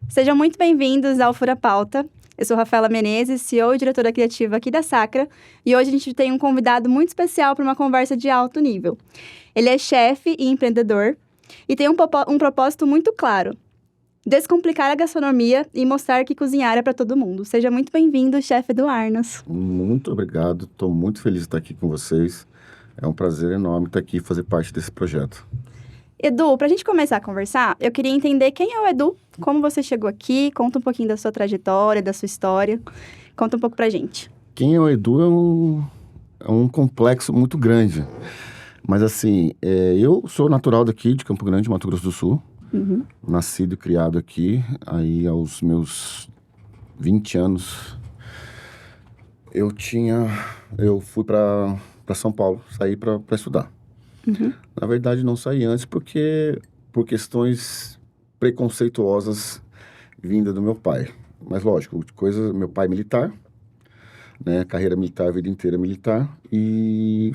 Sejam muito bem-vindos ao Fura Pauta. Eu sou Rafaela Menezes, CEO e diretora criativa aqui da Sacra, e hoje a gente tem um convidado muito especial para uma conversa de alto nível. Ele é chefe e empreendedor e tem um propósito muito claro: descomplicar a gastronomia e mostrar que cozinhar é para todo mundo. Seja muito bem-vindo, chefe Edu Arnas. Muito obrigado, estou muito feliz de estar aqui com vocês. É um prazer enorme estar aqui e fazer parte desse projeto. Edu, para a gente começar a conversar, eu queria entender quem é o Edu, como você chegou aqui, conta um pouquinho da sua trajetória, da sua história. Conta um pouco pra gente. Quem é o Edu é um complexo muito grande. Mas assim, eu sou natural daqui, de Campo Grande, Mato Grosso do Sul. Uhum. Nascido e criado aqui. Aí aos meus 20 anos, eu fui para São Paulo, saí para estudar. Uhum. Na verdade, não saí antes por questões preconceituosas vinda do meu pai. Mas lógico, meu pai é militar, né? Carreira militar, a vida inteira militar. E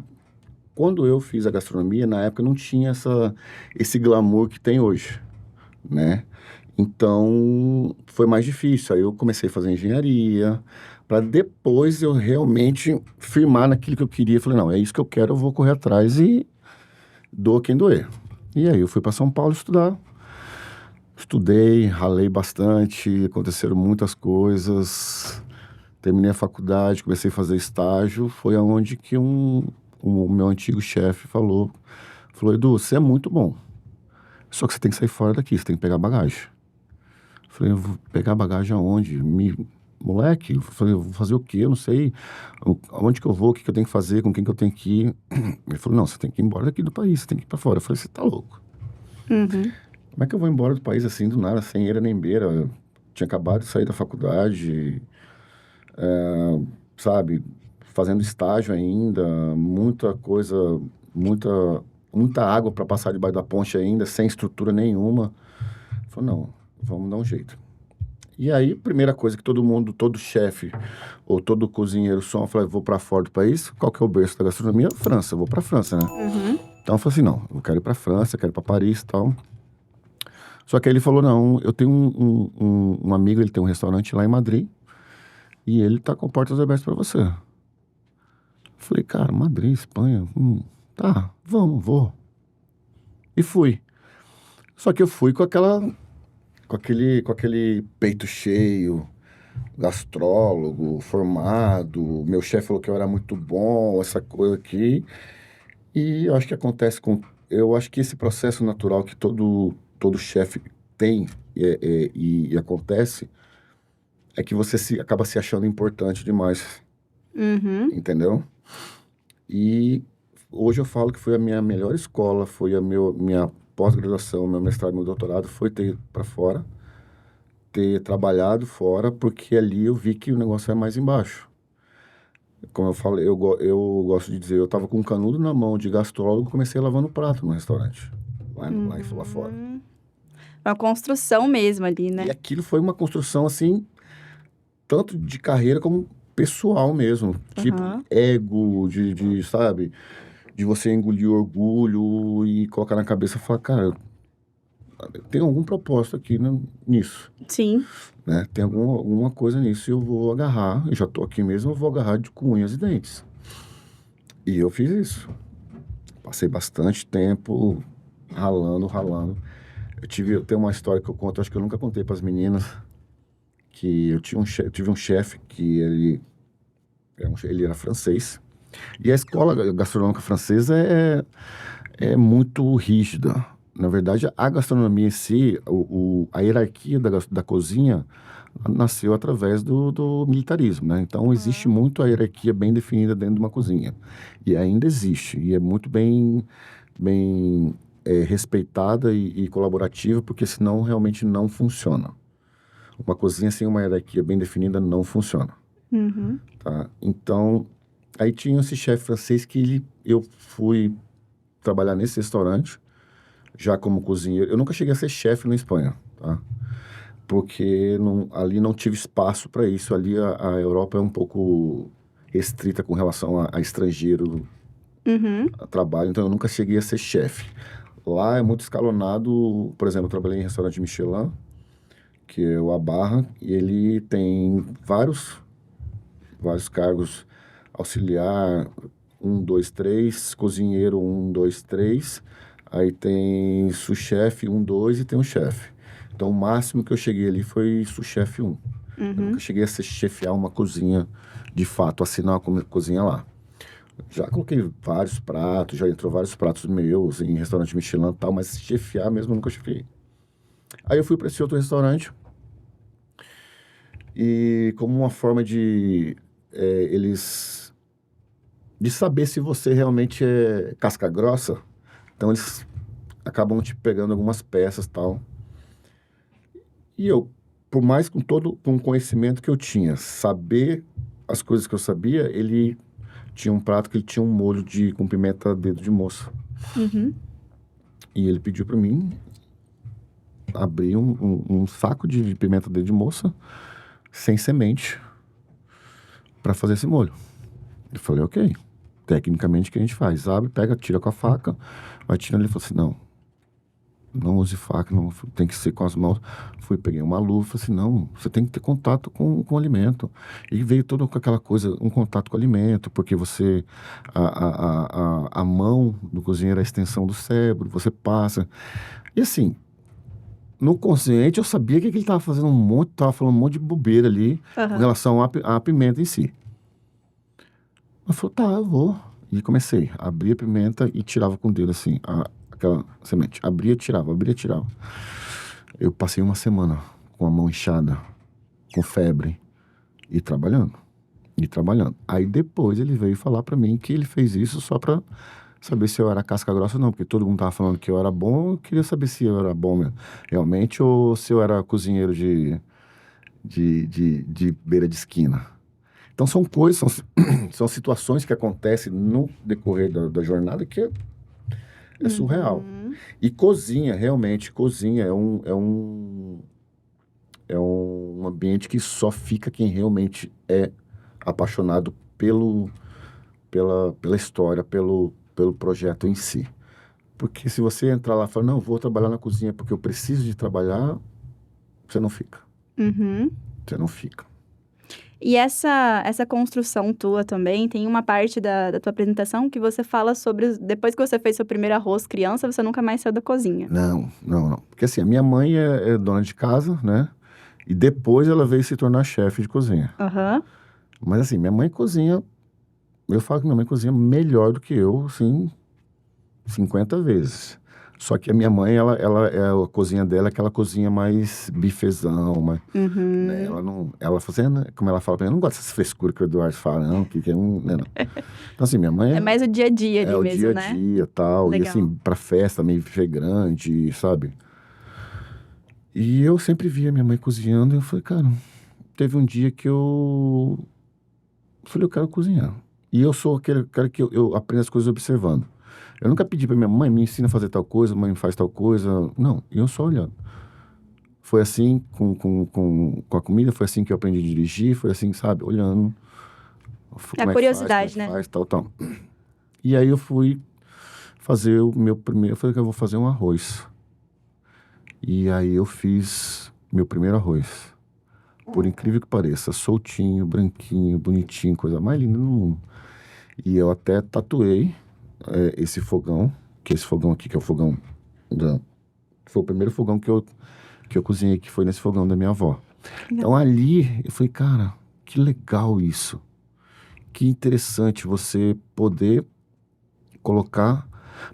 quando eu fiz a gastronomia, na época não tinha esse glamour que tem hoje, né? Então, foi mais difícil. Aí eu comecei a fazer engenharia, para depois eu realmente firmar naquilo que eu queria. Falei, não, é isso que eu quero, eu vou correr atrás e doa quem doer. E aí eu fui para São Paulo estudar. Estudei, ralei bastante, aconteceram muitas coisas. Terminei a faculdade, comecei a fazer estágio. Foi aonde que o meu antigo chefe falou, Edu, você é muito bom, só que você tem que sair fora daqui, você tem que pegar bagagem. Falei, eu vou pegar bagagem aonde? Moleque, eu falei, eu vou fazer o quê? Eu não sei aonde que eu vou, o que que eu tenho que fazer, com quem que eu tenho que ir. Ele falou, não, você tem que ir embora daqui do país, você tem que ir pra fora. Eu falei, você tá louco? Uhum. Como é que eu vou embora do país assim, do nada, sem eira nem beira? Eu tinha acabado de sair da faculdade, sabe, fazendo estágio ainda, muita coisa, muita água para passar debaixo da ponte ainda, sem estrutura nenhuma. Eu falei, não, vamos dar um jeito. E aí, primeira coisa que todo chefe ou todo cozinheiro fala, vou para fora do país. Qual que é o berço da gastronomia? França, eu vou para França, né? Uhum. Então eu falei assim, não, eu quero ir para França, eu quero ir para Paris e tal. Só que aí ele falou, não, eu tenho um amigo, ele tem um restaurante lá em Madrid e ele tá com portas abertas para você. Eu falei, cara, Madrid, Espanha, tá, vou. E fui. Só que eu fui com aquele peito cheio, gastrólogo, formado. Meu chefe falou que eu era muito bom, essa coisa aqui. E eu acho que eu acho que esse processo natural que todo chefe tem e acontece é que você acaba se achando importante demais. Uhum. Entendeu? E hoje eu falo que foi a minha melhor escola, foi minha pós-graduação, meu mestrado, meu doutorado, foi ter ido para fora, ter trabalhado fora, porque ali eu vi que o negócio é mais embaixo. Como eu falei, eu gosto de dizer, eu estava com um canudo na mão de gastrólogo, comecei lavando prato no restaurante, lá fora. Uma construção mesmo ali, né? E aquilo foi uma construção, assim, tanto de carreira como pessoal mesmo. Tipo, ego, sabe? De você engolir o orgulho e colocar na cabeça e falar, cara, tem algum propósito aqui nisso. Sim. Né? Tem alguma coisa nisso e eu vou agarrar, eu já tô aqui mesmo, eu vou agarrar com unhas e dentes. E eu fiz isso. Passei bastante tempo ralando. Eu tenho uma história que eu conto, acho que eu nunca contei para as meninas, que eu tive um chefe que ele era francês. E a escola gastronômica francesa é muito rígida. Na verdade, a gastronomia em si, a hierarquia da cozinha nasceu através do militarismo, né? Então, existe muito a hierarquia bem definida dentro de uma cozinha. E ainda existe. E é muito bem respeitada e colaborativa, porque senão realmente não funciona. Uma cozinha sem uma hierarquia bem definida não funciona. Uhum. Tá? Então, aí tinha esse chefe francês que eu fui trabalhar nesse restaurante, já como cozinheiro. Eu nunca cheguei a ser chefe na Espanha, tá? Porque ali não tive espaço para isso. Ali a Europa é um pouco restrita com relação a estrangeiro Uhum. trabalho, então eu nunca cheguei a ser chefe. Lá é muito escalonado, por exemplo, eu trabalhei em restaurante Michelin, que é o A Barra, e ele tem vários cargos: auxiliar, 1, 2, 3, cozinheiro, 1, 2, 3, aí tem sous-chefe, 1, 2, e tem o chefe. Então, o máximo que eu cheguei ali foi sous-chefe 1. Eu nunca Uhum. cheguei a ser chefiar uma cozinha, de fato, assinar uma cozinha lá. Já coloquei vários pratos, já entrou vários pratos meus em restaurante Michelin e tal, mas chefiar mesmo eu nunca chefiei. Aí eu fui para esse outro restaurante e, como uma forma de eles de saber se você realmente é casca grossa, então eles acabam te pegando algumas peças e tal. E eu, por mais com o conhecimento que eu tinha, saber as coisas que eu sabia, ele tinha um prato que ele tinha um molho com pimenta dedo de moça. Uhum. E ele pediu para mim abrir um saco de pimenta dedo de moça sem semente para fazer esse molho. Eu falei, ok. Tecnicamente, o que a gente faz? Abre, pega, tira com a faca, vai tirando. Ele falou assim, não use faca, não, tem que ser com as mãos. Fui, peguei uma luva, falei assim, não, você tem que ter contato com o alimento. E veio toda com aquela coisa, um contato com o alimento, porque a mão do cozinheiro é a extensão do cérebro, você passa. E assim, no consciente eu sabia que ele estava fazendo estava falando um monte de bobeira ali com Aham. relação à pimenta em si. Eu falei, tá, eu vou. E comecei, abria a pimenta e tirava com o dedo assim, aquela semente. Abria, tirava, abria, tirava. Eu passei uma semana com a mão inchada, com febre, e trabalhando. E trabalhando. Aí depois ele veio falar pra mim que ele fez isso só pra saber se eu era casca grossa ou não, porque todo mundo tava falando que eu era bom, eu queria saber se eu era bom mesmo, realmente, ou se eu era cozinheiro de beira de esquina. Então são coisas, são situações que acontecem no decorrer da jornada que é surreal. Uhum. E cozinha, realmente, cozinha é um ambiente que só fica quem realmente é apaixonado pela história, pelo projeto em si. Porque se você entrar lá e falar, não, vou trabalhar na cozinha porque eu preciso de trabalhar, você não fica. Uhum. Você não fica. E essa construção tua também, tem uma parte da tua apresentação que você fala sobre, depois que você fez seu primeiro arroz criança, você nunca mais saiu da cozinha. Não, não, não. Porque assim, a minha mãe é dona de casa, né? E depois ela veio se tornar chefe de cozinha. Aham. Mas assim, minha mãe cozinha, eu falo que minha mãe cozinha melhor do que eu, assim, 50 vezes. Só que a minha mãe, a cozinha dela é aquela cozinha mais bifezão, mais, né? Uhum. Ela não, ela fazendo, como ela fala pra mim, eu não gosto dessas frescuras que o Eduardo fala, não, que é um, né, não. Então assim, minha mãe É mais o dia a dia é ali o mesmo, dia a né? dia, tal, e Legal. assim, pra festa, meio buffet grande, sabe? E eu sempre via minha mãe cozinhando e eu falei, cara, teve um dia que eu falei, eu quero cozinhar. E eu sou aquele cara que eu aprendo as coisas observando. Eu nunca pedi pra minha mãe, me ensina a fazer tal coisa, mãe me faz tal coisa. Não, eu só olhando. Foi assim com a comida, foi assim que eu aprendi a dirigir, foi assim, sabe, olhando. É a Como é curiosidade, que né? faz, tal, tal. E aí eu fui fazer o meu primeiro, eu falei que eu vou fazer um arroz. E aí eu fiz meu primeiro arroz. Por incrível que pareça, soltinho, branquinho, bonitinho, coisa mais linda no mundo. E eu até tatuei esse fogão, que é esse fogão aqui, que é o fogão da... Foi o primeiro fogão que eu cozinhei, que foi nesse fogão da minha avó. Legal. Então ali, eu falei, cara, que legal isso. Que interessante você poder colocar...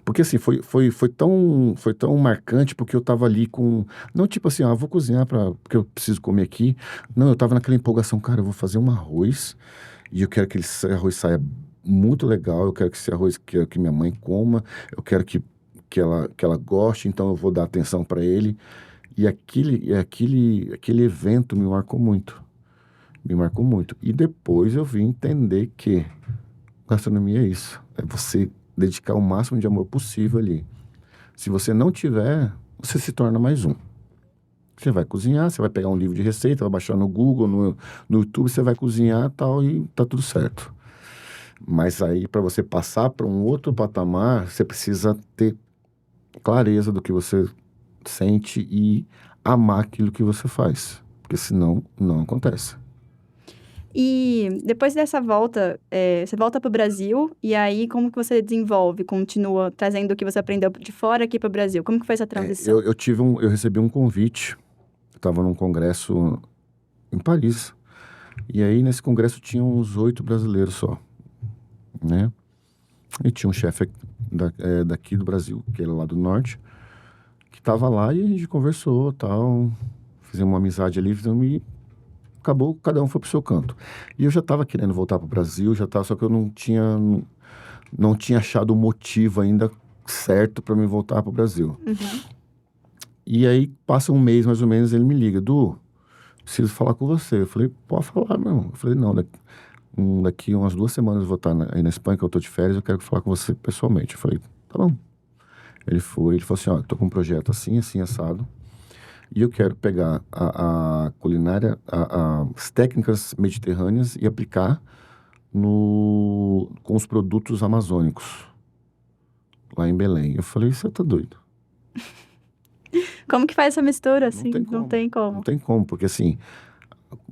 Porque assim, foi tão marcante, porque eu tava ali com... Não tipo assim, vou cozinhar porque eu preciso comer aqui. Não, eu tava naquela empolgação, cara, eu vou fazer um arroz e eu quero que esse arroz saia muito legal, eu quero que esse arroz que minha mãe coma, eu quero que ela goste, então eu vou dar atenção para ele. E aquele evento me marcou muito. Me marcou muito. E depois eu vim entender que gastronomia é isso. É você dedicar o máximo de amor possível ali. Se você não tiver, você se torna mais um. Você vai cozinhar, você vai pegar um livro de receita, vai baixar no Google, no YouTube, você vai cozinhar e tal, e tá tudo certo. Mas aí, para você passar para um outro patamar, você precisa ter clareza do que você sente e amar aquilo que você faz. Porque senão, não acontece. E depois dessa volta, você volta para o Brasil, e aí como que você desenvolve, continua trazendo o que você aprendeu de fora aqui para o Brasil? Como que foi essa transição? Eu recebi um convite, eu estava num congresso em Paris, e aí nesse congresso tinha uns 8 brasileiros só, né? E tinha um chefe daqui do Brasil, que era lá do norte, que estava lá e a gente conversou, tal, fizemos uma amizade ali, e acabou, cada um foi pro seu canto. E eu já estava querendo voltar pro Brasil, só que eu não tinha achado o motivo ainda certo para me voltar pro Brasil. Uhum. E aí passa um mês mais ou menos, ele me liga, Du, preciso falar com você. Eu falei, pode falar, meu irmão. Eu falei, não, daqui umas 2 semanas eu vou estar aí na Espanha, que eu tô de férias, eu quero falar com você pessoalmente. Eu falei, tá bom. Ele falou assim, ó, tô com um projeto assim, assim, assado, e eu quero pegar a culinária, as técnicas mediterrâneas e aplicar com os produtos amazônicos, lá em Belém. Eu falei, você tá doido? Como que faz essa mistura, Não assim? tem Não como. tem Não como. tem como, porque assim,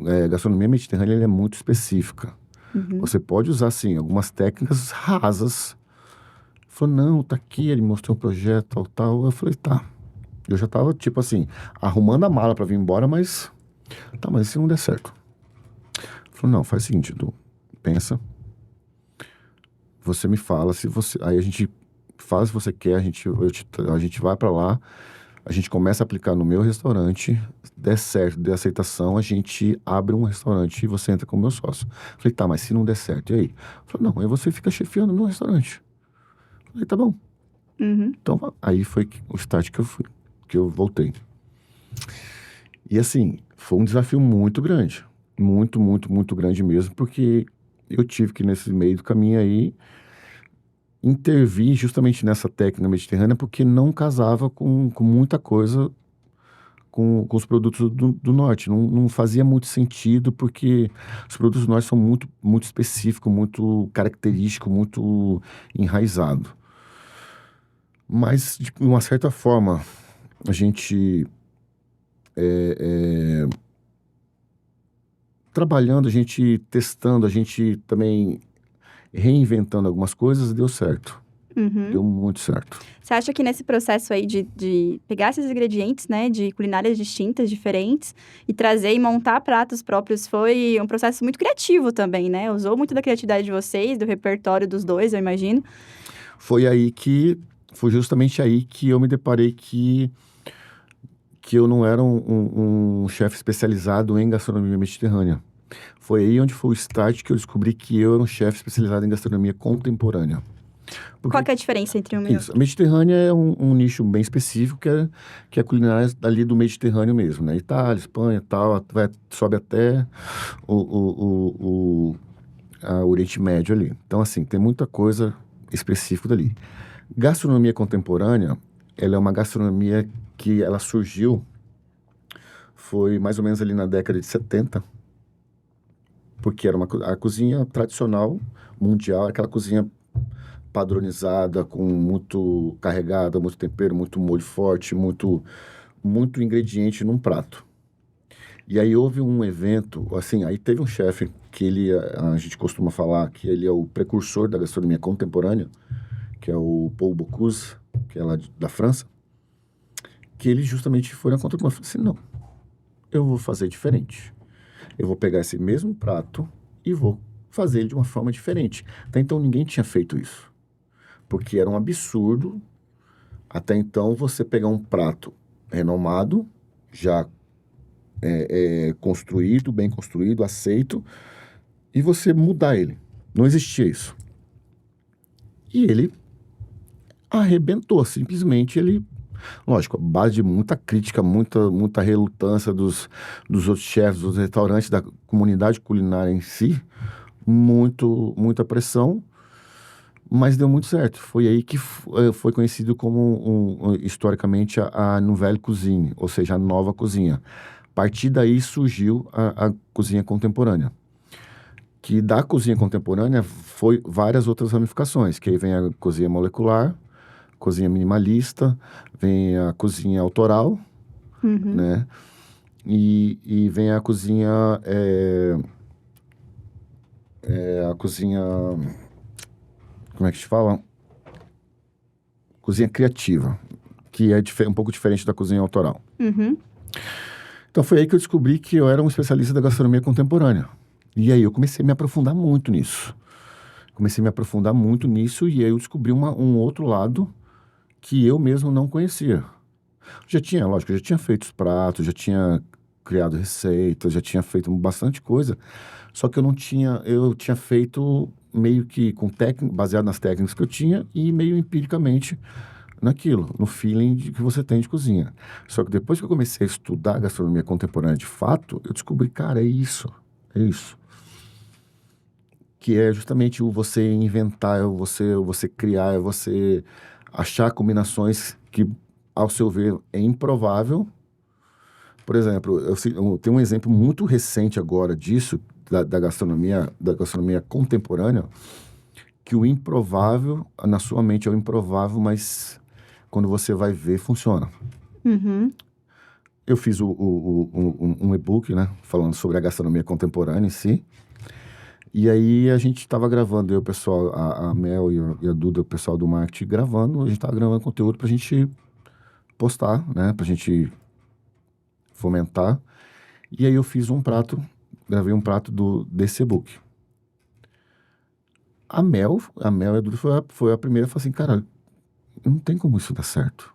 a gastronomia mediterrânea ela é muito específica. Uhum. Você pode usar, assim, algumas técnicas rasas. Ele falou, não, tá aqui, ele mostrou um projeto, tal, tal. Eu falei, tá. Eu já tava, tipo assim, arrumando a mala pra vir embora, mas... Tá, mas e se não der certo? Ele falou, não, faz o seguinte, Edu, pensa. Você me fala, se você... Aí a gente faz o que você quer, a gente vai pra lá, a gente começa a aplicar no meu restaurante, der certo, der aceitação, a gente abre um restaurante e você entra como meu sócio. Falei, tá, mas se não der certo, e aí? Falei, não, aí você fica chefiando no restaurante. Falei, tá bom. Uhum. Então, aí foi o start que eu voltei. E assim, foi um desafio muito grande. Muito, muito, muito grande mesmo, porque eu tive que, nesse meio do caminho aí, intervir justamente nessa técnica mediterrânea, porque não casava com muita coisa com os produtos do norte. Não fazia muito sentido, porque os produtos do norte são muito, muito específicos, muito característicos, muito enraizados. Mas, de uma certa forma, a gente trabalhando, a gente testando, a gente também reinventando algumas coisas, deu certo. Uhum. Deu muito certo. Você acha que nesse processo aí de pegar esses ingredientes, né, de culinárias distintas, diferentes, e trazer e montar pratos próprios, foi um processo muito criativo também, né? Usou muito da criatividade de vocês, do repertório dos dois, eu imagino. Foi justamente aí que eu me deparei que eu não era um chefe especializado em gastronomia mediterrânea. Foi aí onde foi o start que eu descobri que eu era um chefe especializado em gastronomia contemporânea. Qual que é a diferença entre um e Isso, a outro? Mediterrânea é um nicho bem específico, que é a culinária ali do Mediterrâneo mesmo, né? Itália, Espanha, tal, sobe até o Oriente Médio ali. Então, assim, tem muita coisa específica dali. Gastronomia contemporânea, ela é uma gastronomia que ela surgiu, foi mais ou menos ali na década de 70, porque era a cozinha tradicional, mundial, aquela cozinha padronizada, com muito carregada, muito tempero, muito molho forte, muito ingrediente num prato. E aí houve um evento, assim, aí teve um chefe que a gente costuma falar que ele é o precursor da gastronomia contemporânea, que é o Paul Bocuse, que é lá da França, que ele justamente foi na contramão. Eu falei assim, não, eu vou fazer diferente. Eu vou pegar esse mesmo prato e vou fazer ele de uma forma diferente. Até então ninguém tinha feito isso, porque era um absurdo, até então, você pegar um prato renomado, já construído, bem construído, aceito, e você mudar ele. Não existia isso. E ele arrebentou, simplesmente ele... Lógico, a base de muita crítica, muita relutância dos outros chefes, dos restaurantes, da comunidade culinária em si, muita pressão, mas deu muito certo. Foi aí que foi conhecido como, historicamente, a Nouvelle Cuisine, ou seja, a nova cozinha. A partir daí surgiu a cozinha contemporânea. que da cozinha contemporânea foi várias outras ramificações, que aí vem a cozinha molecular, cozinha minimalista, vem a cozinha autoral, né? E vem a cozinha, a cozinha, como é que se fala? Cozinha criativa, que é um pouco diferente da cozinha autoral. Então foi aí que eu descobri que eu era um especialista da gastronomia contemporânea. E aí eu comecei a me aprofundar muito nisso. E aí eu descobri um outro lado que eu mesmo não conhecia. Já tinha feito os pratos, já tinha criado receitas, já tinha feito bastante coisa, só que eu tinha feito meio que baseado nas técnicas que eu tinha e meio empiricamente naquilo, no feeling que você tem de cozinha. Só que depois que eu comecei a estudar gastronomia contemporânea de fato, eu descobri, cara, é isso. Que é justamente o você inventar, você criar, é você achar combinações que, ao seu ver, é improvável. Por exemplo, eu tenho um exemplo muito recente agora disso, da gastronomia contemporânea, que o improvável, na sua mente é o improvável, mas quando você vai ver, funciona. Eu fiz um e-book, né, falando sobre a gastronomia contemporânea em si. E aí a gente estava gravando, eu, o pessoal, a Mel e a Duda, o pessoal do marketing, gravando. A gente estava gravando conteúdo pra gente postar, né, pra gente fomentar. E aí eu fiz gravei um prato desse e-book. A Mel e a Duda foi a primeira a falar assim, cara, não tem como isso dar certo.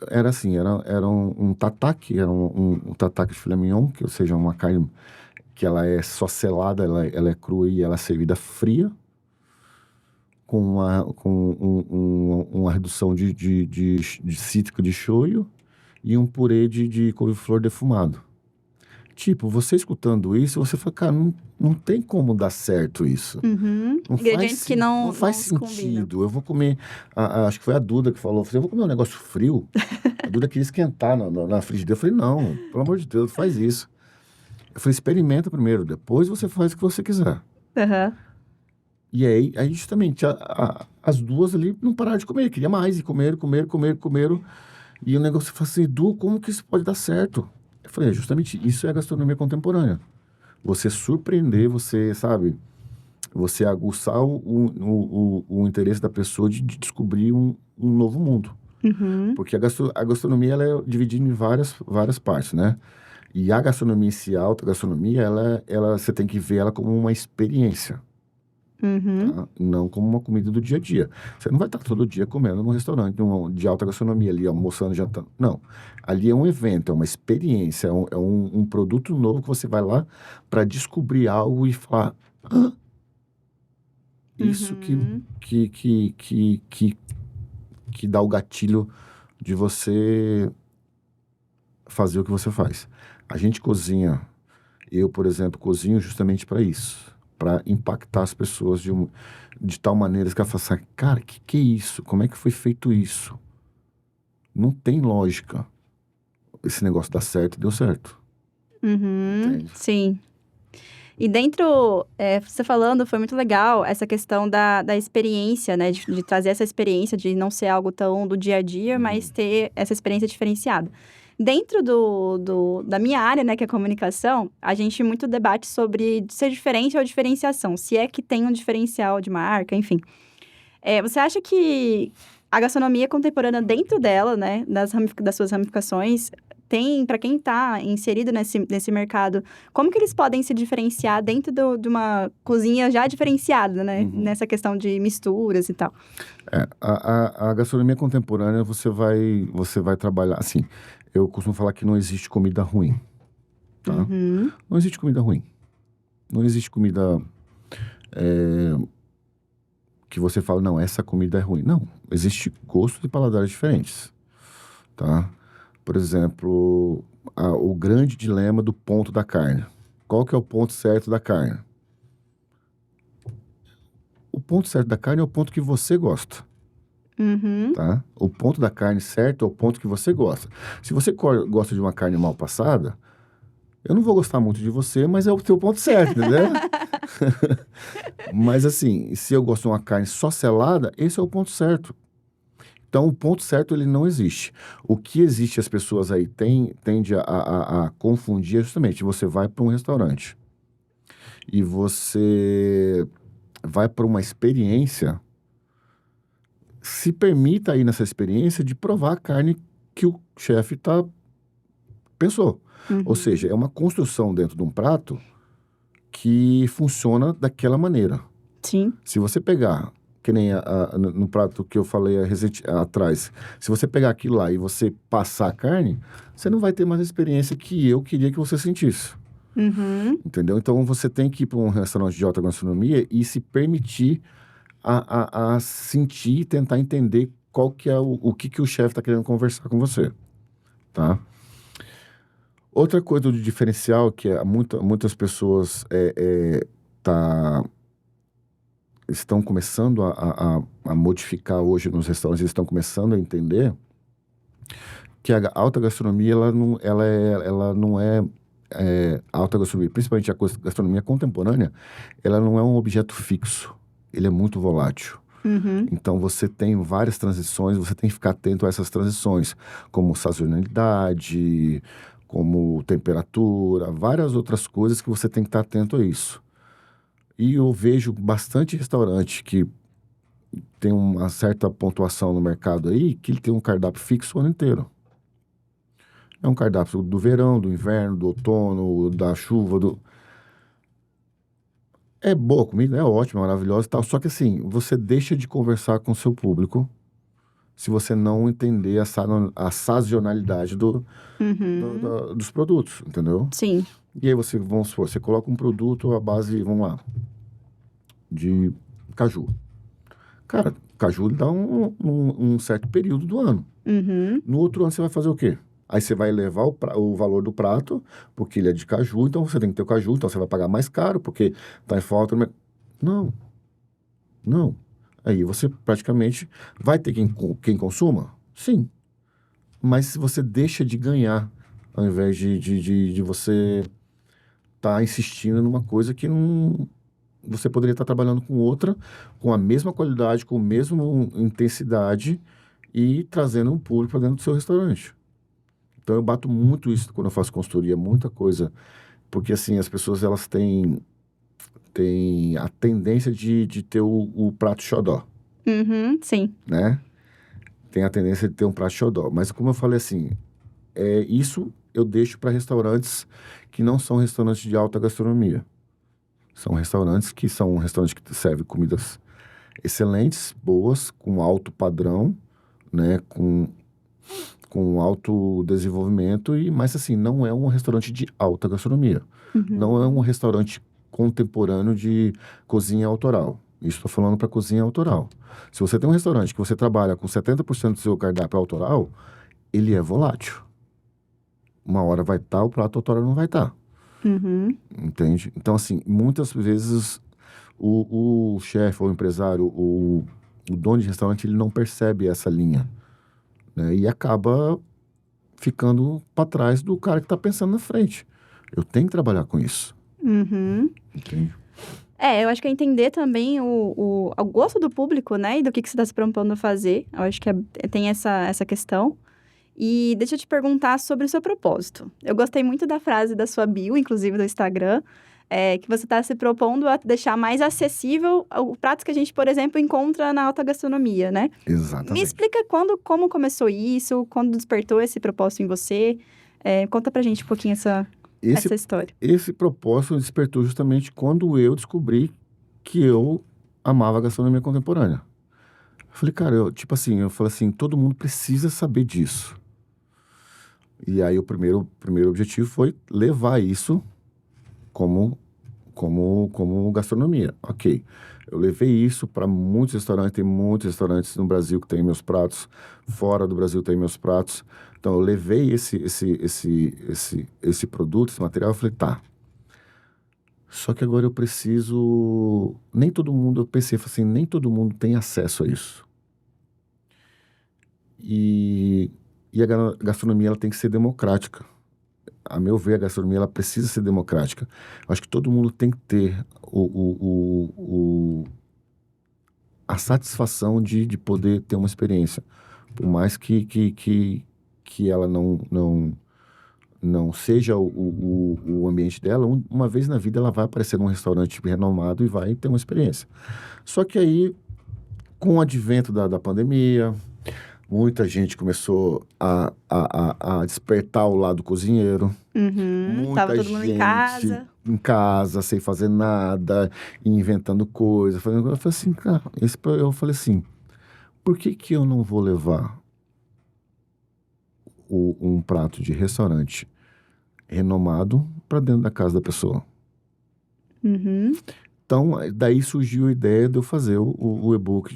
Era assim, era um tataki, era um tataki de filé mignon, que, ou seja, uma carne que ela é só selada, ela é crua e ela é servida fria, com uma redução de cítrico de shoyu e um purê de couve-flor defumado. Tipo, você escutando isso, você fala, cara, não tem como dar certo isso. Ingredientes que não faz se combinam. sentido. Eu vou comer, acho que foi a Duda que falou, eu vou comer um negócio frio. A Duda queria esquentar na frigideira. Eu falei, não, pelo amor de Deus, faz isso. Eu falei, experimenta primeiro, depois você faz o que você quiser. E aí justamente, as duas ali não pararam de comer, queria mais, e comeram. E o negócio falou assim, Edu, como que isso pode dar certo? Eu falei, justamente isso é a gastronomia contemporânea. Você surpreender, você, sabe, você aguçar o interesse da pessoa de descobrir um novo mundo. Porque a gastronomia, ela é dividida em várias partes, né? E a gastronomia em si, a alta gastronomia, você tem que ver ela como uma experiência. Tá? Não como uma comida do dia a dia. Você não vai estar todo dia comendo num restaurante de alta gastronomia ali, almoçando, jantando. Não. Ali é um evento, é uma experiência, é um produto novo que você vai lá para descobrir algo e falar... Isso que dá o gatilho de você fazer o que você faz. A gente cozinha, eu, por exemplo, cozinho justamente para isso, para impactar as pessoas de tal maneira que ela fala assim, cara, que é isso? Como é que foi feito isso? Não tem lógica. Esse negócio dá certo e deu certo. Entende? Sim. E dentro, você falando, foi muito legal essa questão da experiência, né? De trazer essa experiência, de não ser algo tão do dia a dia, mas ter essa experiência diferenciada. Dentro da minha área, né, que é a comunicação, a gente muito debate sobre ser diferente ou diferenciação. Se é que tem um diferencial de marca, enfim. Você acha que a gastronomia contemporânea dentro dela, né, das suas ramificações, tem, para quem está inserido nesse mercado, como que eles podem se diferenciar dentro de uma cozinha já diferenciada, né? Nessa questão de misturas e tal. A gastronomia contemporânea, você vai trabalhar... Assim, eu costumo falar que não existe comida ruim, tá? Não existe comida ruim. Não existe comida que você fala, não, essa comida é ruim. Não, existe gostos e paladares diferentes, tá? Por exemplo, o grande dilema do ponto da carne. Qual que é o ponto certo da carne? O ponto certo da carne é o ponto que você gosta. Tá? O ponto da carne certo é o ponto que você gosta. Se você gosta de uma carne mal passada, Eu não vou gostar muito de você, mas é o teu ponto certo, entendeu? Mas assim, se eu gosto de uma carne só selada, esse é o ponto certo. Então, o ponto certo, ele não existe. O que existe, as pessoas aí tende a confundir é justamente, você vai para um restaurante e você vai para uma experiência, se permita aí nessa experiência de provar a carne que o chefe pensou. Ou seja, é uma construção dentro de um prato que funciona daquela maneira. Sim. Se você pegar, que nem no prato que eu falei atrás, se você pegar aquilo lá e você passar a carne, você não vai ter mais a experiência que eu queria que você sentisse. Entendeu? Então, você tem que ir para um restaurante de alta gastronomia e se permitir a sentir e tentar entender qual que é o que o chefe está querendo conversar com você, tá? Outra coisa do diferencial que muitas pessoas tá, estão começando a modificar hoje nos restaurantes, eles estão começando a entender que a alta gastronomia, ela não é, a alta gastronomia, principalmente a gastronomia contemporânea, ela não é um objeto fixo, ele é muito volátil. Então, você tem várias transições, você tem que ficar atento a essas transições, como sazonalidade, como temperatura, várias outras coisas que você tem que estar atento a isso. E eu vejo bastante restaurante que tem uma certa pontuação no mercado aí, que ele tem um cardápio fixo o ano inteiro. É um cardápio do verão, do inverno, do outono, da chuva, É boa a comida, é ótima, maravilhosa e tal. Só que assim, você deixa de conversar com o seu público se você não entender a sazonalidade dos produtos, entendeu? Sim. E aí vamos supor, você coloca um produto à base, vamos lá, de caju. Cara, caju ele dá um certo período do ano. No outro ano você vai fazer o quê? Aí você vai elevar o valor do prato, porque ele é de caju, então você tem que ter o caju, então você vai pagar mais caro, porque está em falta. Não, não. Aí você praticamente vai ter quem consuma? Sim. Mas você deixa de ganhar, ao invés de você estar insistindo numa coisa que não. Você poderia estar trabalhando com outra, com a mesma qualidade, com a mesma intensidade e trazendo um público para dentro do seu restaurante. Então eu bato muito isso quando eu faço consultoria, muita coisa, porque assim, as pessoas elas têm a tendência de ter o prato xodó, Sim. né? Tem a tendência de ter um prato xodó. Mas como eu falei assim, isso eu deixo para restaurantes que não são restaurantes de alta gastronomia. São restaurantes que servem comidas excelentes, boas, com alto padrão, né? Com alto desenvolvimento, mas assim, não é um restaurante de alta gastronomia. Não é um restaurante contemporâneo de cozinha autoral. Isso estou falando para cozinha autoral. Se você tem um restaurante que você trabalha com 70% do seu cardápio autoral, ele é volátil. Uma hora vai estar, o prato autoral não vai estar. Entende? Então, assim, muitas vezes o chefe ou o empresário, o dono de restaurante, ele não percebe essa linha, né? E acaba ficando para trás do cara que está pensando na frente. Eu tenho que trabalhar com isso. Entende? Eu acho que é entender também o gosto do público, né? E do que você está se propondo a fazer. Eu acho que tem essa questão. E deixa eu te perguntar sobre o seu propósito. Eu gostei muito da frase da sua bio, inclusive do Instagram, que você está se propondo a deixar mais acessível os pratos que a gente, por exemplo, encontra na alta gastronomia, né? Exatamente. Me explica como começou isso, quando despertou esse propósito em você. Conta pra gente um pouquinho essa história. Esse propósito despertou justamente quando eu descobri que eu amava a gastronomia contemporânea. Eu falei, cara, eu falei assim, todo mundo precisa saber disso. E aí o primeiro objetivo foi levar isso como gastronomia. Ok. Eu levei isso para muitos restaurantes, tem muitos restaurantes no Brasil que tem meus pratos, fora do Brasil tem meus pratos. Então eu levei esse produto, esse material, eu falei, tá. Só que agora eu preciso. Nem todo mundo, eu pensei assim, nem todo mundo tem acesso a isso. E a gastronomia ela tem que ser democrática. a meu ver, a gastronomia ela precisa ser democrática. Eu acho que todo mundo tem que ter a satisfação de poder ter uma experiência. Por mais que ela não seja o ambiente dela, uma vez na vida ela vai aparecer num restaurante renomado e vai ter uma experiência. Só que aí, com o advento da pandemia, muita gente começou a despertar o lado cozinheiro. Tava Muita todo mundo em gente casa. em casa, sem fazer nada, inventando coisa, fazendo coisa. Eu falei assim, cara, eu falei assim, por que eu não vou levar um prato de restaurante renomado para dentro da casa da pessoa? Uhum. Então, daí surgiu a ideia de eu fazer o e-book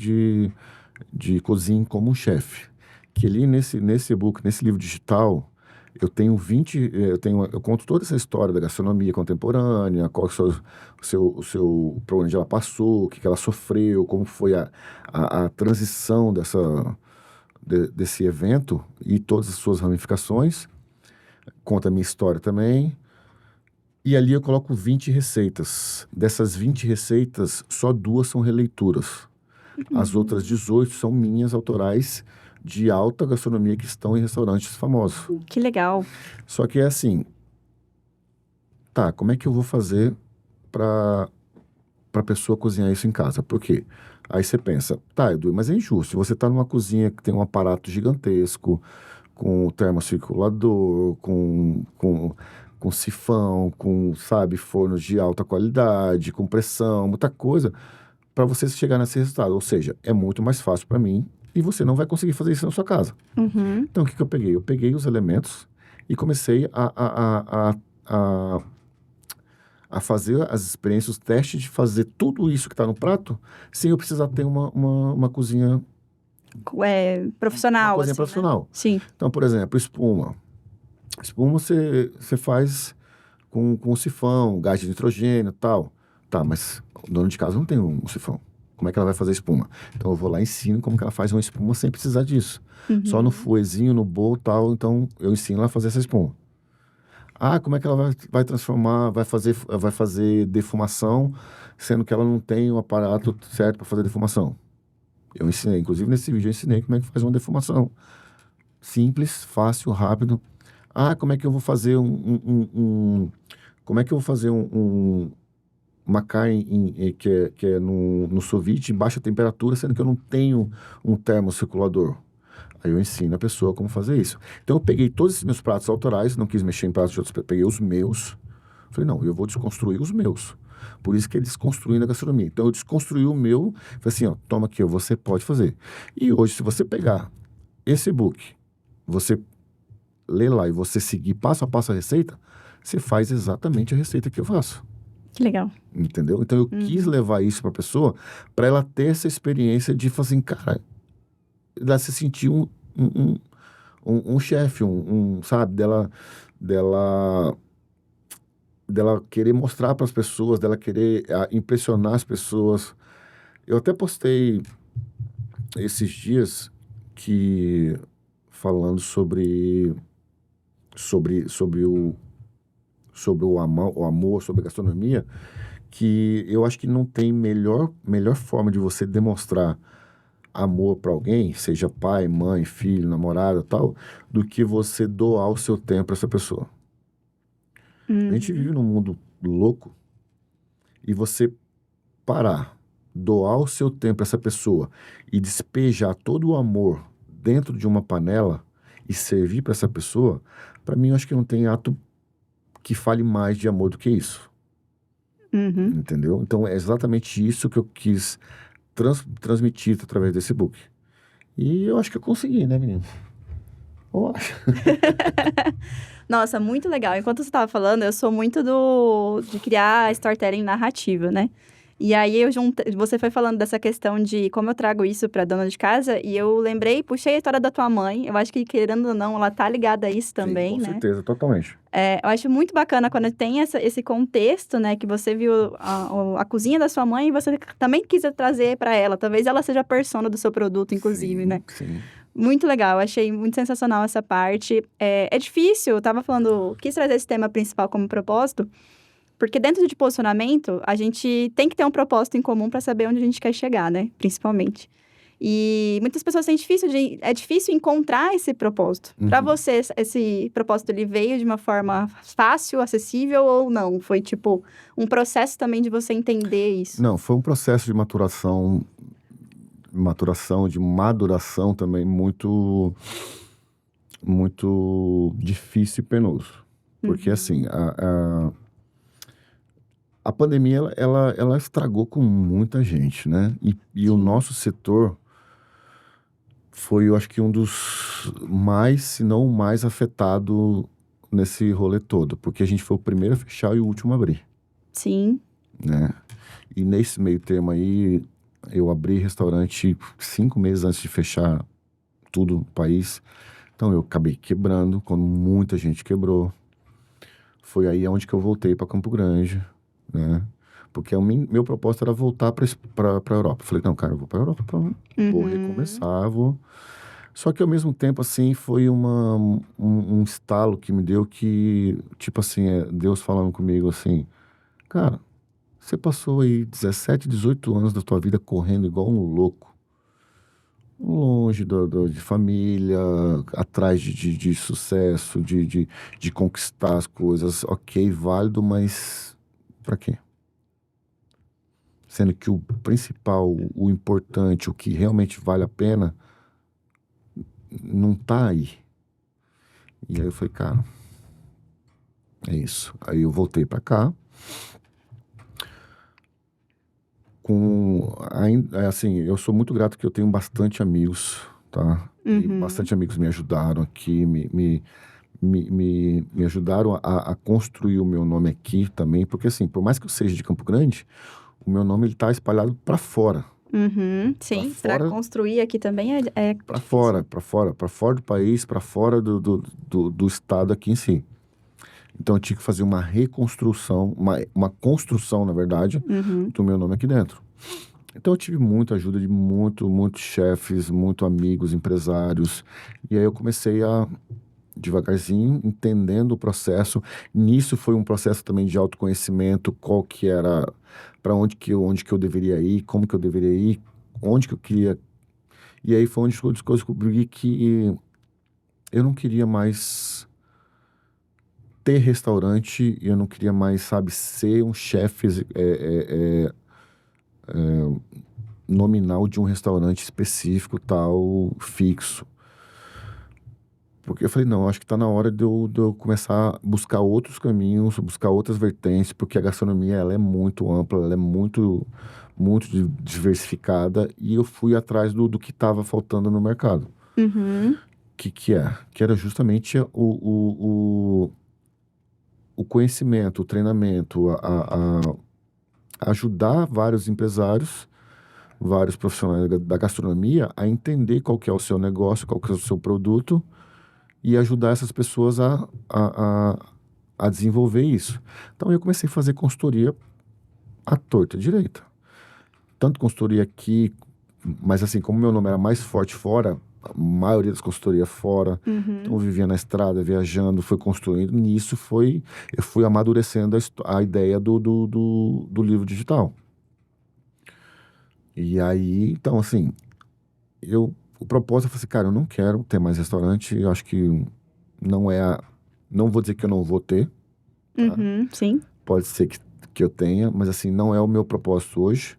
de Cozinhe como um Chefe. Que ali nesse e-book, nesse livro digital, eu tenho eu conto toda essa história da gastronomia contemporânea, qual é por onde ela passou, o que ela sofreu, como foi a transição desse evento e todas as suas ramificações. Conta a minha história também. E ali eu coloco 20 receitas. Dessas 20 receitas, só 2 são releituras. As outras 18 são minhas autorais de alta gastronomia que estão em restaurantes famosos. Que legal. Só que é assim, tá, como é que eu vou fazer para a pessoa cozinhar isso em casa? Por quê? Aí você pensa, tá, Edu, mas é injusto. Você tá numa cozinha que tem um aparato gigantesco, com termocirculador, com sifão, sabe, fornos de alta qualidade, com pressão, muita coisa, para você chegar nesse resultado. Ou seja, é muito mais fácil para mim e você não vai conseguir fazer isso na sua casa. Uhum. Então, o que eu peguei? Eu peguei os elementos e comecei a fazer as experiências, os testes de fazer tudo isso que está no prato, sem eu precisar ter uma cozinha... Profissional, Uma cozinha assim, profissional. Né? Sim. Então, por exemplo, espuma. Espuma você faz com sifão, gás de nitrogênio e tal. Tá, mas o dono de casa não tem um sifão. Como é que ela vai fazer espuma? Então, eu vou lá e ensino como que ela faz uma espuma sem precisar disso. Só no fouetzinho, no bowl e tal. Então, eu ensino ela a fazer essa espuma. Ah, como é que ela vai transformar, vai fazer defumação, sendo que ela não tem o aparato certo para fazer defumação? Eu ensinei, inclusive nesse vídeo eu ensinei como é que faz uma defumação. Simples, fácil, rápido. Ah, como é que eu vou fazer como é que eu vou fazer uma carne que é no sous vide em baixa temperatura, sendo que eu não tenho um termocirculador? Aí eu ensino a pessoa como fazer isso. Então eu peguei todos esses meus pratos autorais, não quis mexer em pratos de outros, peguei os meus. Falei, não, eu vou desconstruir os meus. Por isso que é desconstruindo a gastronomia. Então eu desconstruí o meu, falei assim, ó, toma aqui, você pode fazer. E hoje, se você pegar esse e-book, você ler lá e você seguir passo a passo a receita, você faz exatamente a receita que eu faço. Que legal. Entendeu? Então eu quis levar isso para a pessoa, para ela ter essa experiência de fazer assim, cara, ela se sentir um chefe, sabe, dela querer mostrar para as pessoas, dela querer impressionar as pessoas. Eu até postei esses dias falando sobre o amor, sobre a gastronomia, que eu acho que não tem melhor forma de você demonstrar amor para alguém, seja pai, mãe, filho, namorado, tal, do que você doar o seu tempo para essa pessoa. A gente vive num mundo louco e você parar, doar o seu tempo para essa pessoa e despejar todo o amor dentro de uma panela e servir para essa pessoa, para mim eu acho que não tem ato que fale mais de amor do que isso. Entendeu? Então é exatamente isso que eu quis transmitir através desse book. E eu acho que eu consegui, né, menino? Eu acho. Nossa, muito legal. Enquanto você estava falando, eu sou muito de criar storytelling narrativa, né? E aí você foi falando dessa questão de como eu trago isso para dona de casa, e eu puxei a história da tua mãe. Eu acho que, querendo ou não, ela tá ligada a isso também, Sim, né? com certeza, totalmente. Eu acho muito bacana quando tem esse contexto, né? Que você viu a cozinha da sua mãe e você também quis trazer para ela. Talvez ela seja a persona do seu produto, inclusive, sim, né? Sim. Muito legal, achei muito sensacional essa parte. É difícil, eu tava falando, quis trazer esse tema principal como propósito, porque dentro de posicionamento, a gente tem que ter um propósito em comum para saber onde a gente quer chegar, né? Principalmente. E muitas pessoas têm é difícil encontrar esse propósito. Para você, esse propósito, ele veio de uma forma fácil, acessível ou não? Foi, tipo, um processo também de você entender isso? Não, foi um processo de maturação, de maduração também muito, muito difícil e penoso. Porque, assim, a pandemia, ela estragou com muita gente, né? E o nosso setor foi, eu acho que um dos mais, se não o mais afetado nesse rolê todo. Porque a gente foi o primeiro a fechar e o último a abrir, Sim. né? E nesse meio termo aí, eu abri restaurante 5 meses antes de fechar tudo no país. Então eu acabei quebrando, quando muita gente quebrou. Foi aí onde que eu voltei para Campo Grande, né? Porque meu propósito era voltar para a Europa. Eu falei, não, cara, eu vou para a Europa, vou recomeçar, vou... Só que ao mesmo tempo, assim, foi um estalo que me deu que, tipo assim, Deus falando comigo assim, cara, você passou aí 17, 18 anos da tua vida correndo igual um louco. Longe de família, atrás de sucesso, de conquistar as coisas. Ok, válido, mas pra quê? Sendo que o principal, o importante, o que realmente vale a pena, não tá aí. E aí eu falei, cara, é isso. Aí eu voltei pra cá. Assim, eu sou muito grato que eu tenho bastante amigos, tá? E bastante amigos me ajudaram aqui, me ajudaram a construir o meu nome aqui também, porque assim, por mais que eu seja de Campo Grande, o meu nome ele tá espalhado para fora. Sim, Pra para fora, construir aqui também é para difícil. fora, para fora do país, para fora do estado aqui em si. Então eu tive que fazer uma reconstrução, uma construção, na verdade, do meu nome aqui dentro. Então eu tive muita ajuda de muitos chefes, muitos amigos, empresários. E aí eu comecei a, devagarzinho, entendendo o processo. Nisso foi um processo também de autoconhecimento, qual que era, para onde que eu deveria ir, como que eu deveria ir, onde que eu queria. E aí foi onde eu descobri que eu não queria mais ter restaurante, eu não queria mais, sabe, ser um chefe nominal de um restaurante específico, tal, fixo. Porque eu falei, não, acho que está na hora de eu começar a buscar outros caminhos, buscar outras vertentes, porque a gastronomia, ela é muito ampla, ela é muito diversificada, e eu fui atrás do que estava faltando no mercado. Que era justamente o conhecimento, o treinamento, a ajudar vários empresários, vários profissionais da gastronomia a entender qual que é o seu negócio, qual que é o seu produto, e ajudar essas pessoas a desenvolver isso. Então eu comecei a fazer consultoria à torta direita. Tanto consultoria aqui, mas assim, como meu nome era mais forte fora, a maioria das consultorias fora, então eu vivia na estrada, viajando, fui construindo. Nisso eu fui amadurecendo a ideia do livro digital. E aí, então assim, o propósito, eu falei assim, cara, eu não quero ter mais restaurante, eu acho que não é não vou dizer que eu não vou ter, tá? Sim. Pode ser que eu tenha, mas assim, não é o meu propósito hoje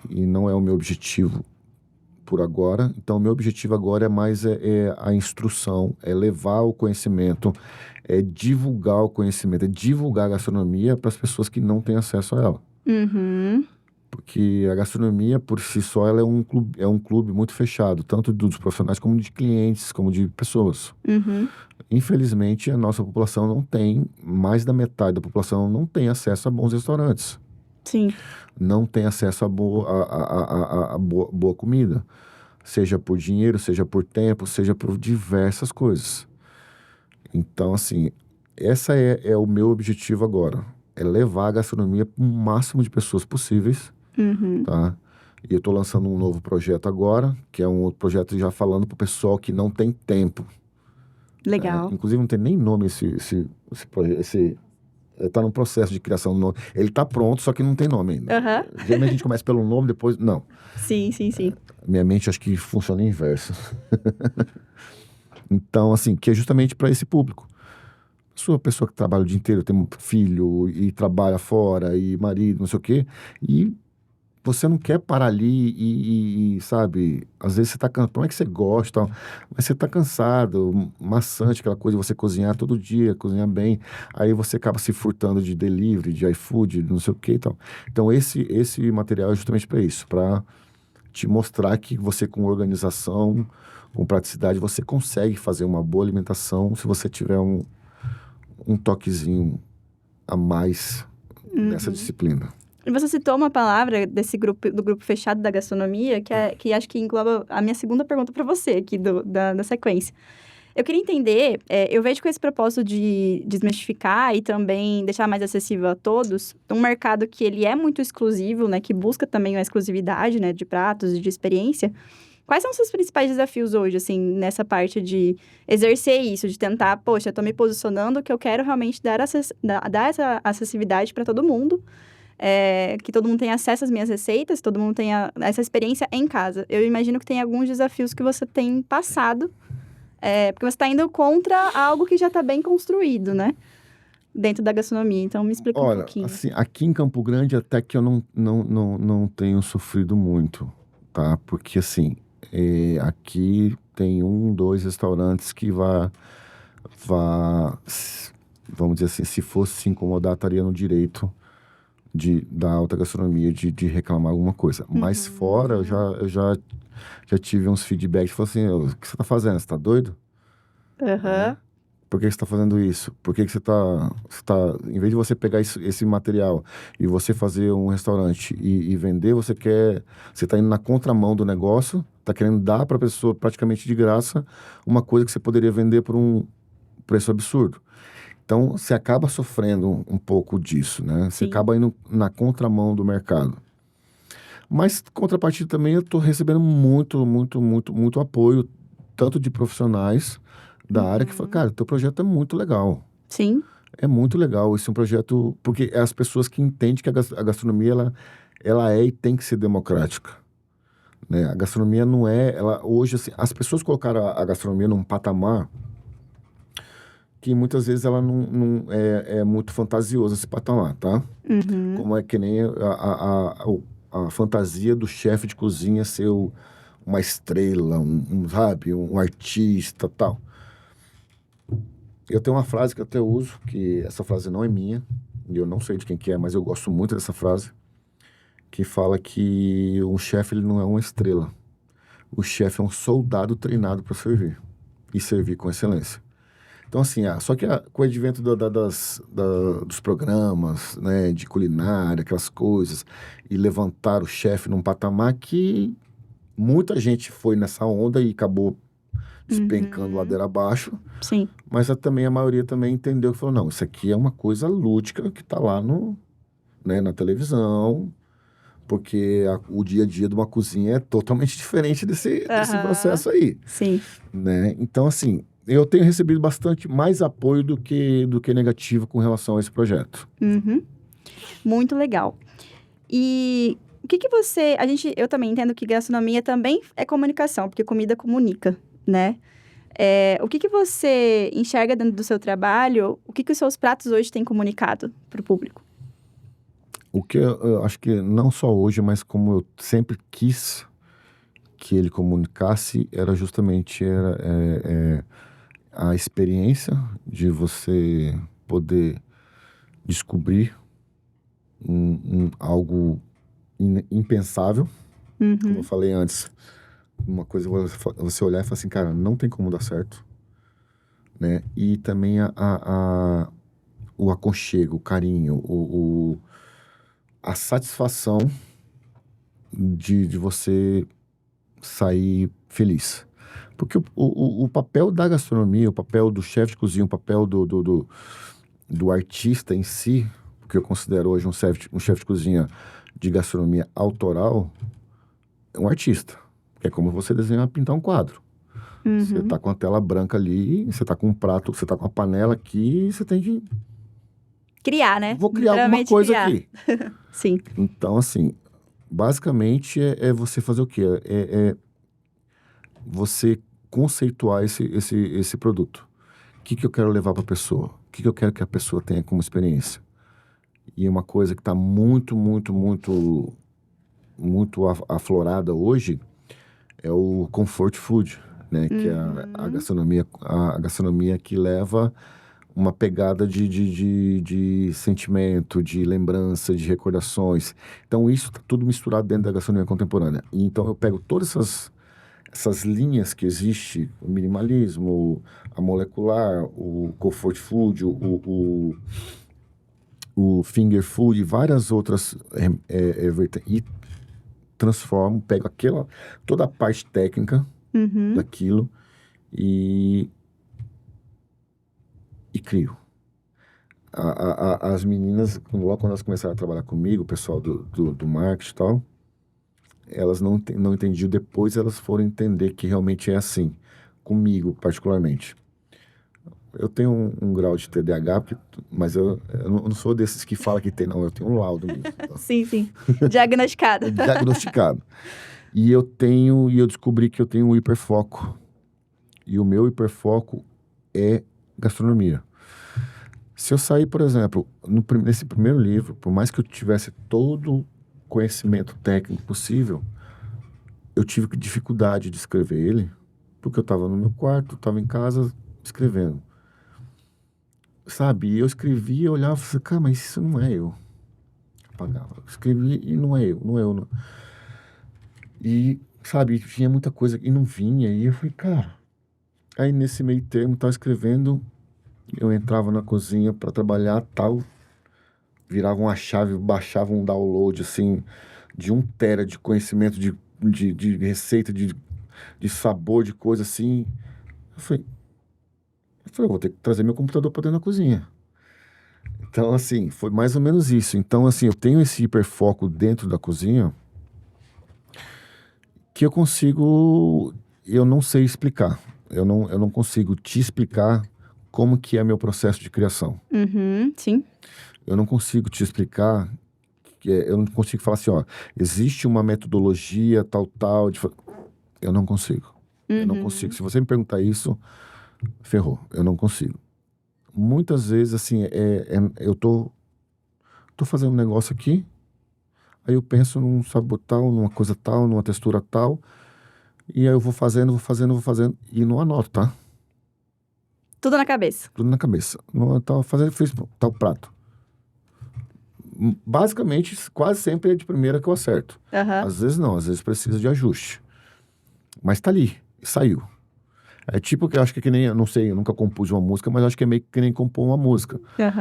e não é o meu objetivo por agora. Então, o meu objetivo agora é mais a instrução, é levar o conhecimento, é divulgar o conhecimento, é divulgar a gastronomia para as pessoas que não têm acesso a ela. Porque a gastronomia, por si só, ela é um clube muito fechado, tanto dos profissionais como de clientes, como de pessoas. Infelizmente, a nossa população não tem, mais da metade da população não tem acesso a bons restaurantes. Sim. Não tem acesso a boa comida. Seja por dinheiro, seja por tempo, seja por diversas coisas. Então, assim, essa é o meu objetivo agora. É levar a gastronomia para o máximo de pessoas possíveis, tá? E eu estou lançando um novo projeto agora, que é um outro projeto já falando para o pessoal que não tem tempo. Legal. Inclusive não tem nem nome esse projeto. Está no processo de criação do nome. Ele está pronto, só que não tem nome ainda. Aham. Geralmente a gente começa pelo nome, depois... Não. Sim. Minha mente acho que funciona inverso. Então, assim, que é justamente para esse público. Sua pessoa que trabalha o dia inteiro, tem um filho e trabalha fora, e marido, não sei o quê, e você não quer parar ali sabe, às vezes você tá cansado, por mais que você gosta, tal, mas você tá cansado, maçante, aquela coisa de você cozinhar todo dia, cozinhar bem, aí você acaba se furtando de delivery, de iFood, não sei o que e tal. Então, esse material é justamente para isso, para te mostrar que você com organização, com praticidade, você consegue fazer uma boa alimentação se você tiver um toquezinho a mais nessa disciplina. E você citou uma palavra desse grupo, do grupo fechado da gastronomia, que acho que engloba a minha segunda pergunta para você aqui da sequência. Eu queria entender, eu vejo com esse propósito de desmistificar e também deixar mais acessível a todos, um mercado que ele é muito exclusivo, né, que busca também a exclusividade, né, de pratos e de experiência. Quais são os seus principais desafios hoje, assim, nessa parte de exercer isso, de tentar, poxa, eu tô me posicionando que eu quero realmente dar essa acessibilidade para todo mundo, que todo mundo tenha acesso às minhas receitas, todo mundo tenha essa experiência em casa. Eu imagino que tem alguns desafios que você tem passado, porque você está indo contra algo que já está bem construído, né? Dentro da gastronomia. Então, me explica um pouquinho. Assim, aqui em Campo Grande até que eu não tenho sofrido muito, tá? Porque, assim, aqui tem 2 restaurantes que vamos dizer assim, se fosse se incomodar, estaria no direito da alta gastronomia de reclamar alguma coisa. Mas fora, eu já tive uns feedbacks, falou assim, o que você tá fazendo? Você tá doido? Por que você tá fazendo isso? Por que você tá... Em vez de você pegar esse material e você fazer um restaurante e vender, você tá indo na contramão do negócio, tá querendo dar pra pessoa praticamente de graça uma coisa que você poderia vender por um preço absurdo. Então, você acaba sofrendo um pouco disso, né? Você acaba indo na contramão do mercado. Mas, contrapartida também, eu estou recebendo muito apoio, tanto de profissionais da área, que falam, cara, teu projeto é muito legal. Sim. É muito legal. Esse é um projeto... Porque é as pessoas que entendem que a gastronomia, ela é e tem que ser democrática. Né? A gastronomia não é... hoje, assim, as pessoas colocaram a gastronomia num patamar que muitas vezes ela não é muito fantasioso esse patamar, tá? Como é que nem a fantasia do chefe de cozinha ser uma estrela, sabe? Um artista, tal. Eu tenho uma frase que eu até uso, que essa frase não é minha, e eu não sei de quem que é, mas eu gosto muito dessa frase, que fala que um chefe ele não é uma estrela. O chefe é um soldado treinado para servir, e servir com excelência. Então, assim, só que com o advento dos programas, né, de culinária, aquelas coisas, e levantar o chefe num patamar que muita gente foi nessa onda e acabou despencando ladeira abaixo. Sim. Mas também a maioria também entendeu que falou, não, isso aqui é uma coisa lúdica que está lá na televisão, porque o dia a dia de uma cozinha é totalmente diferente desse processo aí. Sim. Né? Então, assim... Eu tenho recebido bastante mais apoio do que negativo com relação a esse projeto. Muito legal. E o que você... Eu também entendo que gastronomia também é comunicação, porque comida comunica, né? O que você enxerga dentro do seu trabalho? O que os seus pratos hoje têm comunicado para o público? O que eu acho que não só hoje, mas como eu sempre quis que ele comunicasse, era justamente a experiência de você poder descobrir algo impensável. Como eu falei antes, uma coisa você olhar e falar assim, cara, não tem como dar certo. Né? E também o aconchego, o carinho, a satisfação de você sair feliz. Porque o papel da gastronomia, o papel do chefe de cozinha, o papel do artista em si, que eu considero hoje um chefe de cozinha de gastronomia autoral, um artista. É como você desenhar, pintar um quadro. Você tá com a tela branca ali, você tá com um prato, você tá com a panela aqui, você tem que... Criar, né? Vou criar alguma Literalmente coisa criar. aqui. Sim. Então, assim, basicamente é você fazer o quê? É você conceituar esse produto. O que eu quero levar para a pessoa? O que eu quero que a pessoa tenha como experiência? E uma coisa que está muito, muito, muito, muito aflorada hoje é o comfort food, né? Que é a gastronomia que leva uma pegada de sentimento, de lembrança, de recordações. Então, isso está tudo misturado dentro da gastronomia contemporânea. E, então, eu pego todas essas linhas que existe, o minimalismo, a molecular, o comfort food, o finger food e várias outras e transformo, pego toda a parte técnica daquilo e crio. As meninas, logo quando elas começaram a trabalhar comigo, o pessoal do marketing e tal, elas não entendiam, depois elas foram entender que realmente é assim, comigo particularmente. Eu tenho um grau de TDAH, mas eu não sou desses que fala que tem, não, eu tenho um laudo mesmo. Então. Sim. Diagnosticado. Diagnosticado. E eu descobri que eu tenho um hiperfoco. E o meu hiperfoco é gastronomia. Se eu sair, por exemplo, nesse primeiro livro, por mais que eu tivesse todo o conhecimento técnico possível, eu tive dificuldade de escrever ele, porque eu estava no meu quarto, estava em casa escrevendo. Sabe? E eu escrevia, olhava e falava, cara, mas isso não é eu. Apagava. Escrevi e não é eu, não é eu. Não. E, sabe, tinha muita coisa e não vinha. E eu falei, cara... Aí, nesse meio termo, estava escrevendo, eu entrava na cozinha para trabalhar, tal, virava uma chave, baixava um download, assim, de 1 tera de conhecimento de receita, de sabor, de coisa, assim. Eu falei, eu vou ter que trazer meu computador para dentro da cozinha. Então, assim, foi mais ou menos isso. Então, assim, eu tenho esse hiperfoco dentro da cozinha que eu não sei explicar. Eu não consigo te explicar como que é meu processo de criação. Sim. Eu não consigo te explicar, eu não consigo falar assim, ó, existe uma metodologia tal, eu não consigo. Eu não consigo. Se você me perguntar isso, ferrou. Eu não consigo. Muitas vezes, assim, eu tô fazendo um negócio aqui, aí eu penso num sabor tal, numa coisa tal, numa textura tal, e aí eu vou fazendo, e não anoto, tá? Tudo na cabeça. Tudo na cabeça. Não, eu tava fazendo, fiz tal prato. Basicamente, quase sempre é de primeira que eu acerto. Às vezes não, às vezes precisa de ajuste. Mas tá ali, saiu. É tipo que eu acho que nem, eu não sei, eu nunca compus uma música, mas acho que é meio que nem compor uma música.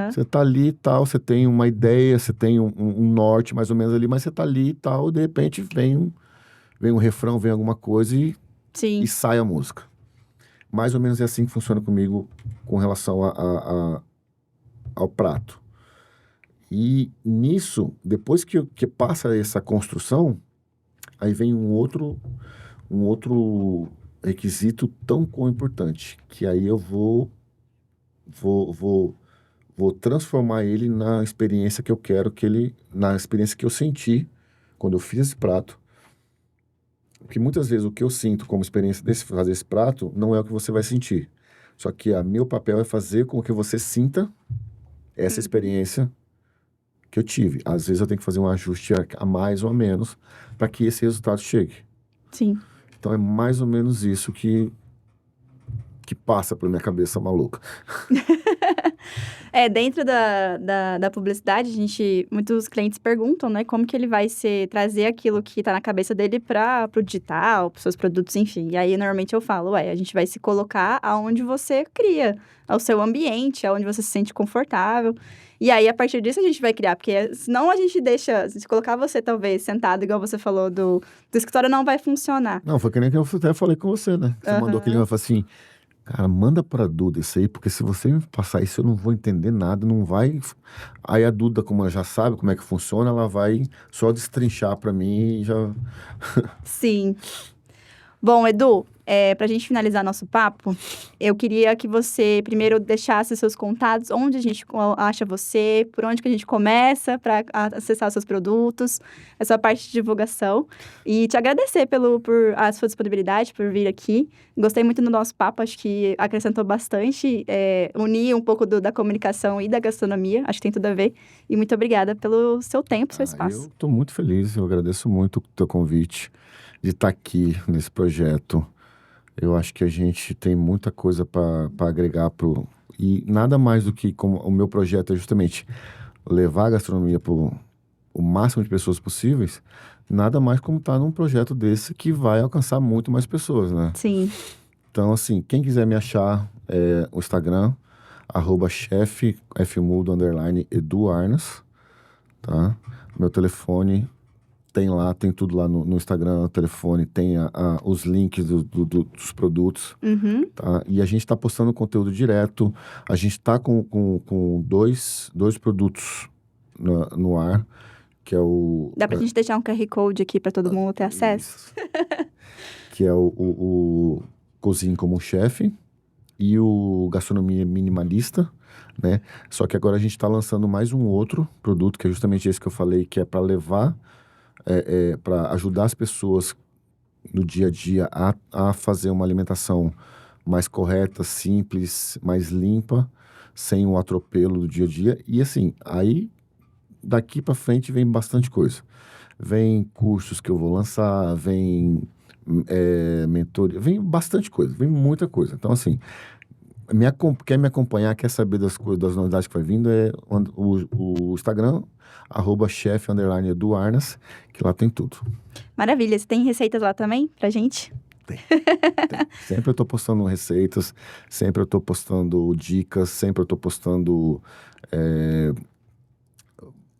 Você tá ali e tal, você tem uma ideia, você tem um norte mais ou menos ali, mas você tá ali e tal, e de repente vem um refrão, vem alguma coisa e sai a música. Mais ou menos é assim que funciona comigo com relação ao prato. E nisso, depois que passa essa construção, aí vem um outro requisito tão importante, que aí eu vou transformar ele na experiência que eu quero na experiência que eu senti quando eu fiz esse prato. Porque muitas vezes o que eu sinto como experiência de fazer esse prato não é o que você vai sentir. Só que meu papel é fazer com que você sinta essa experiência que eu tive. Às vezes eu tenho que fazer um ajuste a mais ou a menos para que esse resultado chegue. Sim. Então é mais ou menos isso que passa pela minha cabeça maluca. Dentro da publicidade, muitos clientes perguntam, né, como que ele vai trazer aquilo que está na cabeça dele para o digital, para os seus produtos, enfim. E aí, normalmente eu falo, a gente vai se colocar aonde você cria, ao seu ambiente, aonde você se sente confortável. E aí, a partir disso, a gente vai criar, porque senão a gente deixa, se colocar você, talvez, sentado, igual você falou, do escritório, não vai funcionar. Não, foi que nem que eu até falei com você, né? Você mandou aquele e falou assim, Cara, manda pra Duda isso aí, porque se você me passar isso, eu não vou entender nada, não vai. Aí a Duda, como ela já sabe como é que funciona, ela vai só destrinchar pra mim e já. Sim. Bom, Edu, para a gente finalizar nosso papo, eu queria que você primeiro deixasse seus contatos, onde a gente acha você, por onde que a gente começa para acessar os seus produtos, essa parte de divulgação. E te agradecer por a sua disponibilidade, por vir aqui. Gostei muito do nosso papo, acho que acrescentou bastante, unir um pouco da comunicação e da gastronomia, acho que tem tudo a ver. E muito obrigada pelo seu tempo, seu espaço. Eu tô muito feliz, eu agradeço muito o teu convite de estar aqui nesse projeto. Eu acho que a gente tem muita coisa para agregar pro. E nada mais do que como o meu projeto é justamente levar a gastronomia para o máximo de pessoas possíveis, nada mais como estar num projeto desse que vai alcançar muito mais pessoas, né? Sim. Então, assim, quem quiser me achar, o Instagram, @chef, fmudo, _Edu Arnas, tá? Meu telefone tem lá, tem tudo lá no Instagram, no telefone, tem os links dos produtos, Uhum. tá? E a gente está postando conteúdo direto, a gente está com dois produtos no ar, que é o... Dá pra gente deixar um QR Code aqui para todo mundo ter acesso? Isso. Que é o Cozinhe como um Chefe e o Gastronomia Minimalista, né? Só que agora a gente está lançando mais um outro produto, que é justamente esse que eu falei, que é para levar, para ajudar as pessoas no dia a dia a fazer uma alimentação mais correta, simples, mais limpa, sem o atropelo do dia a dia. E assim, aí daqui para frente vem bastante coisa. Vem cursos que eu vou lançar, vem mentoria, vem bastante coisa, vem muita coisa. Então, assim, quer me acompanhar, quer saber das coisas, das novidades que vai vindo, o Instagram, @chef_Edu Arnas, que lá tem tudo. Maravilha. Você tem receitas lá também pra gente? Tem. Sempre eu tô postando receitas, sempre eu tô postando dicas, sempre eu tô postando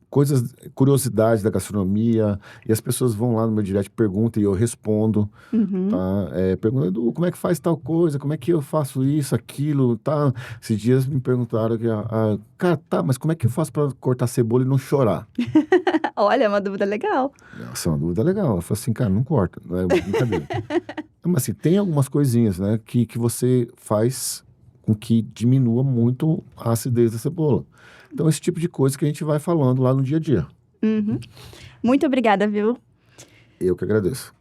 coisas, curiosidades da gastronomia, e as pessoas vão lá no meu direct, perguntam e eu respondo, Uhum. tá? Perguntam, Edu, como é que faz tal coisa? Como é que eu faço isso, aquilo, tá? Esses dias me perguntaram, cara, tá, mas como é que eu faço para cortar cebola e não chorar? Olha, é uma dúvida legal. Essa é uma dúvida legal. Ela falou assim, cara, não corta, não é brincadeira. Mas assim, tem algumas coisinhas, né, que você faz com que diminua muito a acidez da cebola. Então, esse tipo de coisa que a gente vai falando lá no dia a dia. Uhum. Muito obrigada, viu? Eu que agradeço.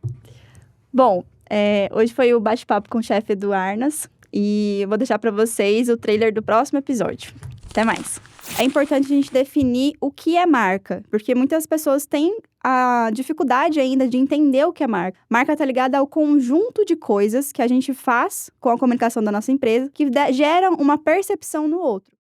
Bom, hoje foi o bate-papo com o chefe Edu Arnas e eu vou deixar para vocês o trailer do próximo episódio. Até mais. É importante a gente definir o que é marca, porque muitas pessoas têm a dificuldade ainda de entender o que é marca. Marca tá ligada ao conjunto de coisas que a gente faz com a comunicação da nossa empresa que geram uma percepção no outro.